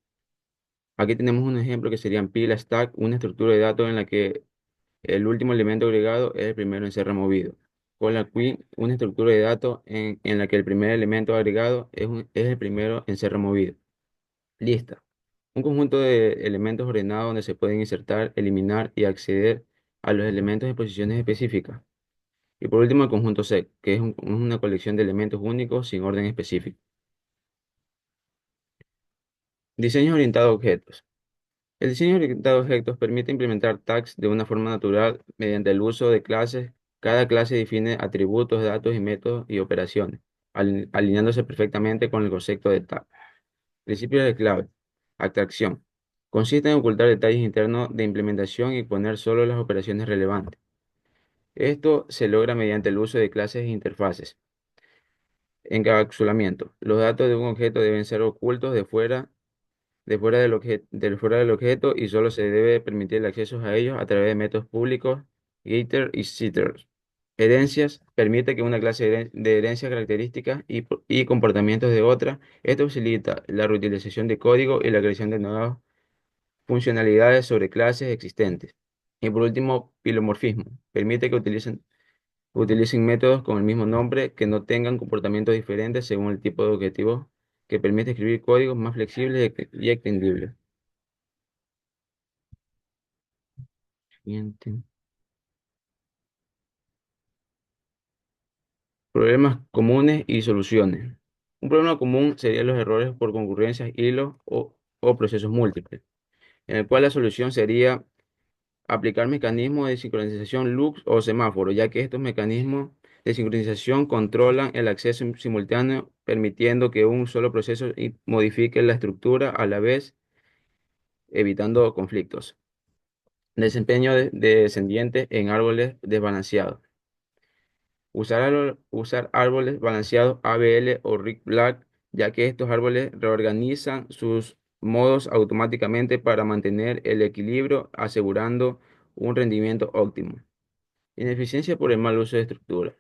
Aquí tenemos un ejemplo que serían pila stack, una estructura de datos en la que el último elemento agregado es el primero en ser removido. Con queen, una estructura de datos en la que el primer elemento agregado es el primero en ser removido. Lista. Un conjunto de elementos ordenados donde se pueden insertar, eliminar y acceder a los elementos de posiciones específicas. Y por último, el conjunto set, que es una colección de elementos únicos sin orden específico. Diseño orientado a objetos. El diseño orientado a objetos permite implementar tags de una forma natural mediante el uso de clases. Cada clase define atributos, datos y métodos y operaciones, alineándose perfectamente con el concepto de tag. Principios de clave. Abstracción. Consiste en ocultar detalles internos de implementación y poner solo las operaciones relevantes. Esto se logra mediante el uso de clases e interfaces. Encapsulamiento. Los datos de un objeto deben ser ocultos fuera del objeto y solo se debe permitir el acceso a ellos a través de métodos públicos, getter y setters. Herencias permite que una clase de herencia características y comportamientos de otra. Esto facilita la reutilización de código y la creación de nuevas funcionalidades sobre clases existentes. Y por último, pilomorfismo. Permite que utilicen métodos con el mismo nombre que no tengan comportamientos diferentes según el tipo de objetivo, que permite escribir códigos más flexibles y extendibles. Siguiente. Problemas comunes y soluciones. Un problema común serían los errores por concurrencias, hilos o procesos múltiples, en el cual la solución sería aplicar mecanismos de sincronización loops o semáforos, ya que estos mecanismos de sincronización controlan el acceso simultáneo, permitiendo que un solo proceso modifique la estructura a la vez, evitando conflictos. Desempeño de descendientes en árboles desbalanceados. Usar árboles balanceados ABL o Rick Black, ya que estos árboles reorganizan sus modos automáticamente para mantener el equilibrio, asegurando un rendimiento óptimo. Ineficiencia por el mal uso de estructura.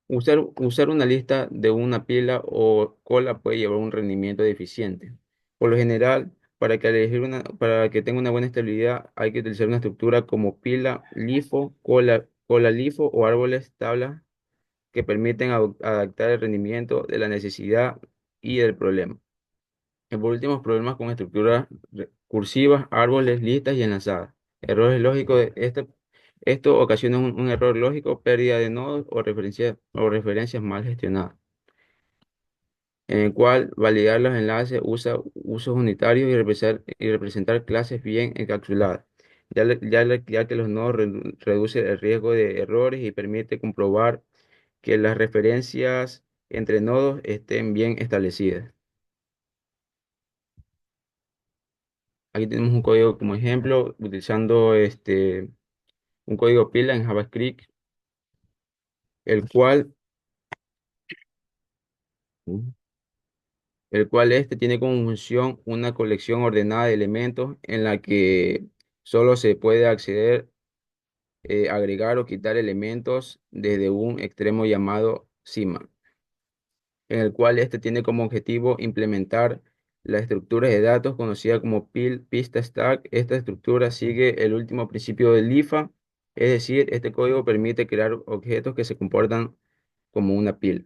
Usar una lista de una pila o cola puede llevar un rendimiento deficiente. Por lo general, para que tenga una buena estabilidad, hay que utilizar una estructura como pila, LIFO, cola LIFO o árboles tabla que permiten adaptar el rendimiento de la necesidad y del problema. Y por último, problemas con estructuras cursivas, árboles, listas y enlazadas. Errores lógicos. Esto ocasiona un error lógico, pérdida de nodos o referencias mal gestionadas, en el cual validar los enlaces usa usos unitarios y representar clases bien encapsuladas. ya que los nodos reduce el riesgo de errores y permite comprobar que las referencias entre nodos estén bien establecidas. Aquí tenemos un código como ejemplo, utilizando un código pila en JavaScript, el cual, tiene como función una colección ordenada de elementos en la que solo se puede acceder, agregar o quitar elementos desde un extremo llamado cima, en el cual tiene como objetivo implementar la estructura de datos conocida como pista stack. Esta estructura sigue el último principio del IFA, es decir, este código permite crear objetos que se comportan como una pila.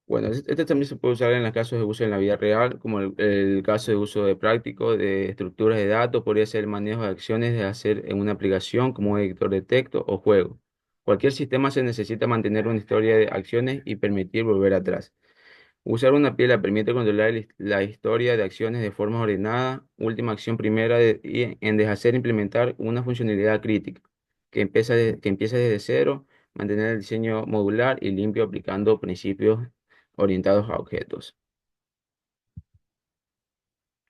Bueno, este también se puede usar en los casos de uso en la vida real, como el caso de uso de práctico de estructuras de datos, podría ser el manejo de acciones de hacer en una aplicación como un editor de texto o juego. Cualquier sistema se necesita mantener una historia de acciones y permitir volver atrás. Usar una pila permite controlar la historia de acciones de forma ordenada. Última acción primera y en deshacer implementar una funcionalidad crítica que empieza desde cero, mantener el diseño modular y limpio aplicando principios orientados a objetos.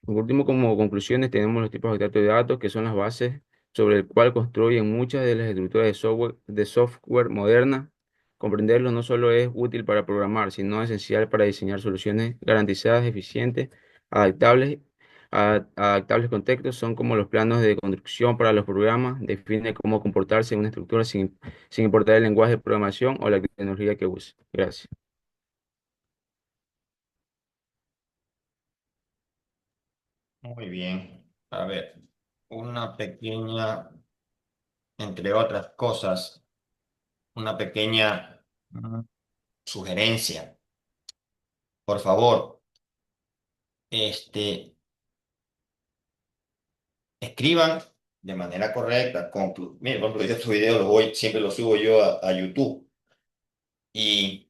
Por último, como conclusiones, tenemos los tipos abstractos de datos, que son las bases sobre el cual construyen muchas de las estructuras de software modernas. Comprenderlos no solo es útil para programar, sino esencial para diseñar soluciones garantizadas, eficientes, adaptables. Adaptables contextos son como los planos de construcción para los programas, define cómo comportarse en una estructura sin importar el lenguaje de programación o la tecnología que use. Gracias. Muy bien. A ver, una pequeña, entre otras cosas, una pequeña sugerencia. Por favor, escriban de manera correcta. Mire, por ejemplo, estos videos siempre los subo yo a YouTube. Y,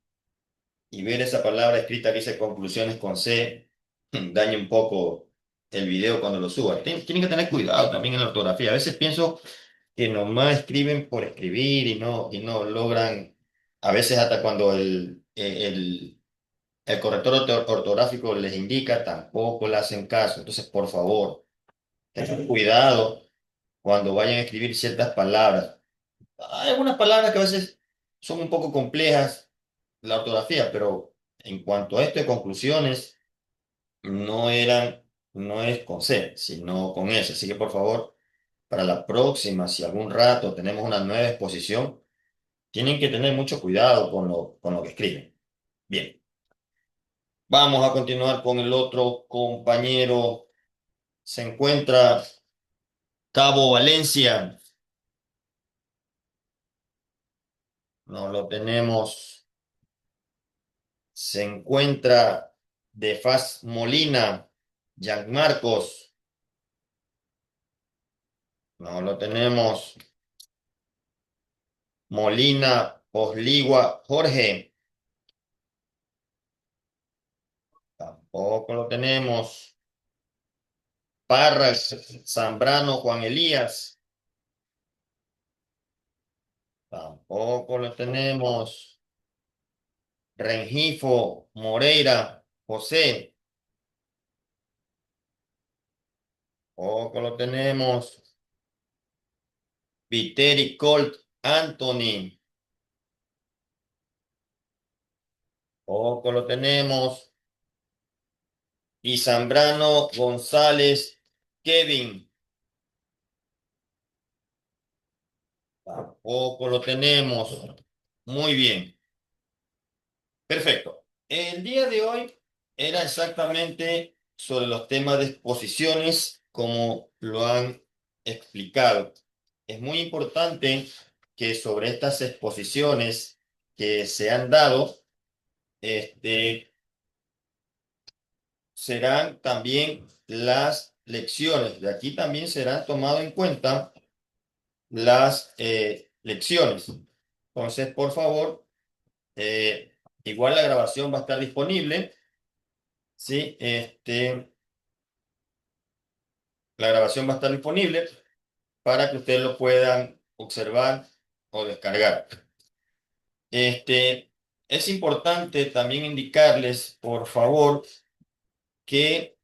y ver esa palabra escrita que dice conclusiones con C daña un poco el video cuando lo suba. Tienen que tener cuidado también en la ortografía. A veces pienso que nomás escriben por escribir y no logran, a veces hasta cuando el corrector ortográfico les indica, tampoco le hacen caso. Entonces, por favor, tengan cuidado cuando vayan a escribir ciertas palabras. Hay algunas palabras que a veces son un poco complejas, la ortografía, pero en cuanto a esto de conclusiones, no eran, no es con C, sino con S. Así que por favor, para la próxima, si algún rato tenemos una nueva exposición, tienen que tener mucho cuidado con lo que escriben. Bien, vamos a continuar con el otro compañero. Se encuentra Cabo Valencia. No lo tenemos. Se encuentra de Faz Molina, Marcos. No lo tenemos. Molina, Osligua, Jorge. Tampoco lo tenemos. Parras, Zambrano, Juan Elías. Tampoco lo tenemos. Rengifo, Moreira, José. Tampoco lo tenemos. Viteri, Colt, Anthony. Tampoco lo tenemos. Y Zambrano, González, Kevin. Tampoco lo tenemos. Muy bien. Perfecto. El día de hoy era exactamente sobre los temas de exposiciones como lo han explicado. Es muy importante que sobre estas exposiciones que se han dado, serán también las lecciones. De aquí también serán tomadas en cuenta las lecciones. Entonces, por favor, igual la grabación va a estar disponible, ¿sí? La grabación va a estar disponible para que ustedes lo puedan observar o descargar. Es importante también indicarles, por favor, que,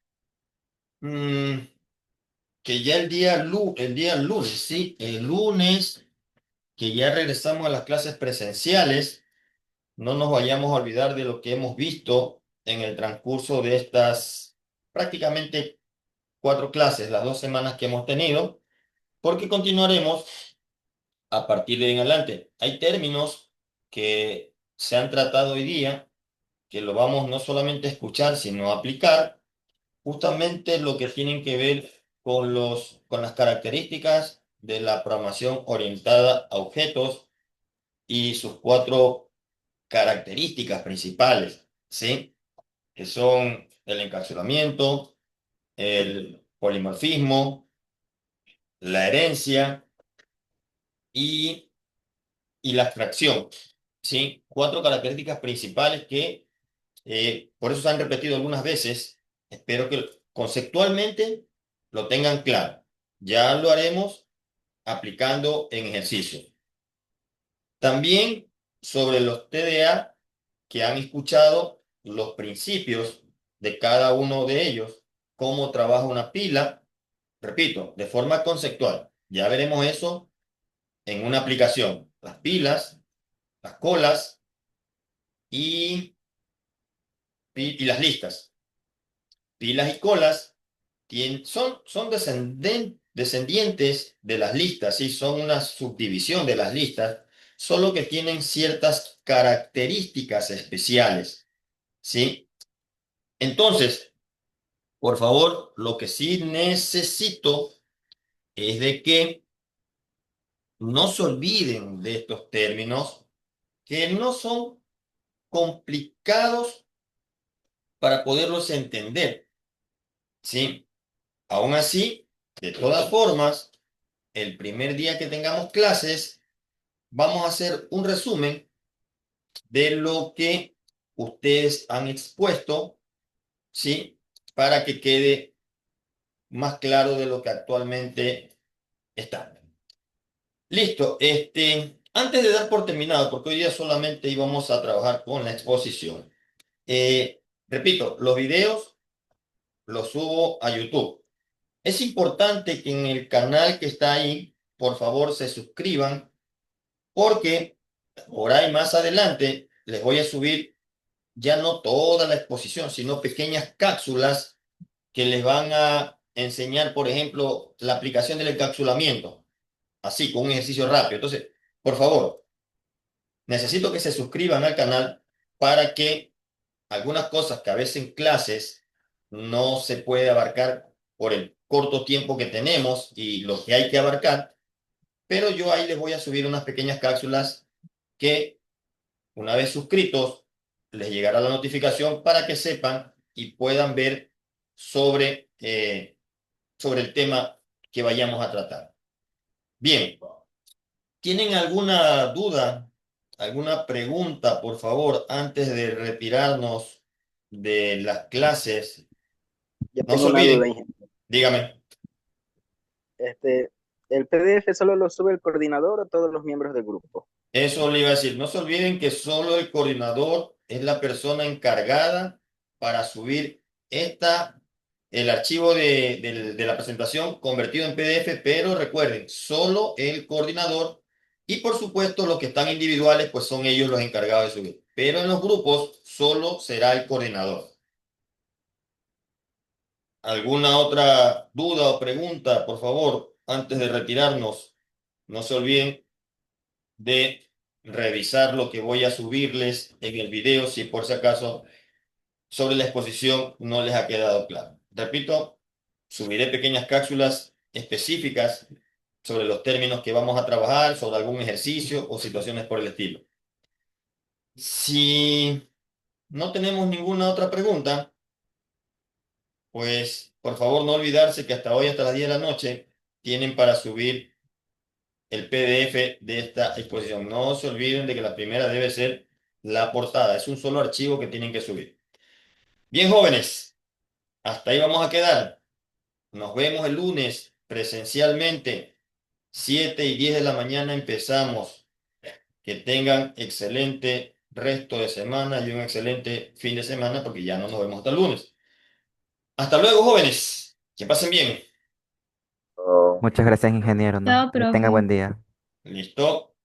mm, que ya el día lunes, ¿sí? El lunes, que ya regresamos a las clases presenciales, no nos vayamos a olvidar de lo que hemos visto en el transcurso de estas prácticamente 4 clases, las 2 semanas que hemos tenido, porque continuaremos a partir de ahí en adelante. Hay términos que se han tratado hoy día, que lo vamos no solamente a escuchar, sino a aplicar, justamente lo que tienen que ver con las características de la programación orientada a objetos y sus 4 características principales, ¿sí? Que son el encapsulamiento, el polimorfismo, la herencia y, y la abstracción, ¿sí? 4 características principales que por eso se han repetido algunas veces. Espero que conceptualmente lo tengan claro. Ya lo haremos aplicando en ejercicio. También sobre los TDA que han escuchado los principios de cada uno de ellos, cómo trabaja una pila, repito, de forma conceptual. Ya veremos eso en una aplicación. Las pilas, las colas y, y las listas. Pilas y colas son descendientes de las listas, ¿sí? Son una subdivisión de las listas, solo que tienen ciertas características especiales, ¿sí? Entonces, por favor, lo que sí necesito es de que no se olviden de estos términos que no son complicados para poderlos entender, ¿sí? Aún así, de todas formas, el primer día que tengamos clases, vamos a hacer un resumen de lo que ustedes han expuesto, ¿sí? Para que quede más claro de lo que actualmente está. Listo. Antes de dar por terminado, porque hoy día solamente íbamos a trabajar con la exposición. Repito, los videos los subo a YouTube. Es importante que en el canal que está ahí, por favor, se suscriban, porque por ahí más adelante les voy a subir ya no toda la exposición, sino pequeñas cápsulas que les van a enseñar, por ejemplo, la aplicación del encapsulamiento, así, con un ejercicio rápido. Entonces, por favor, necesito que se suscriban al canal para que algunas cosas que a veces en clases no se puede abarcar por el corto tiempo que tenemos y lo que hay que abarcar, pero yo ahí les voy a subir unas pequeñas cápsulas que una vez suscritos les llegará la notificación para que sepan y puedan ver sobre el tema que vayamos a tratar. Bien, ¿tienen alguna duda, alguna pregunta, por favor, antes de retirarnos de las clases? Yo No se tengo una duda, olviden, ingeniero. dígame. ¿El PDF solo lo sube el coordinador o todos los miembros del grupo? Eso le iba a decir. No se olviden que solo el coordinador es la persona encargada para subir el archivo de la presentación convertido en PDF, pero recuerden, solo el coordinador y por supuesto los que están individuales, pues son ellos los encargados de subir. Pero en los grupos solo será el coordinador. ¿Alguna otra duda o pregunta, por favor, antes de retirarnos? No se olviden de revisar lo que voy a subirles en el video, si por si acaso sobre la exposición no les ha quedado claro. Repito, subiré pequeñas cápsulas específicas sobre los términos que vamos a trabajar, sobre algún ejercicio o situaciones por el estilo. Si no tenemos ninguna otra pregunta, pues por favor no olvidarse que hasta hoy, hasta las 10 de la noche, tienen para subir el PDF de esta exposición. No se olviden de que la primera debe ser la portada. Es un solo archivo que tienen que subir. Bien, jóvenes, hasta ahí vamos a quedar. Nos vemos el lunes presencialmente, 7 y 10 de la mañana empezamos. Que tengan excelente resto de semana y un excelente fin de semana porque ya no nos vemos hasta el lunes. Hasta luego, jóvenes. Que pasen bien. Muchas gracias, ingeniero, ¿no? Chao, Que tenga profe. buen día. Listo.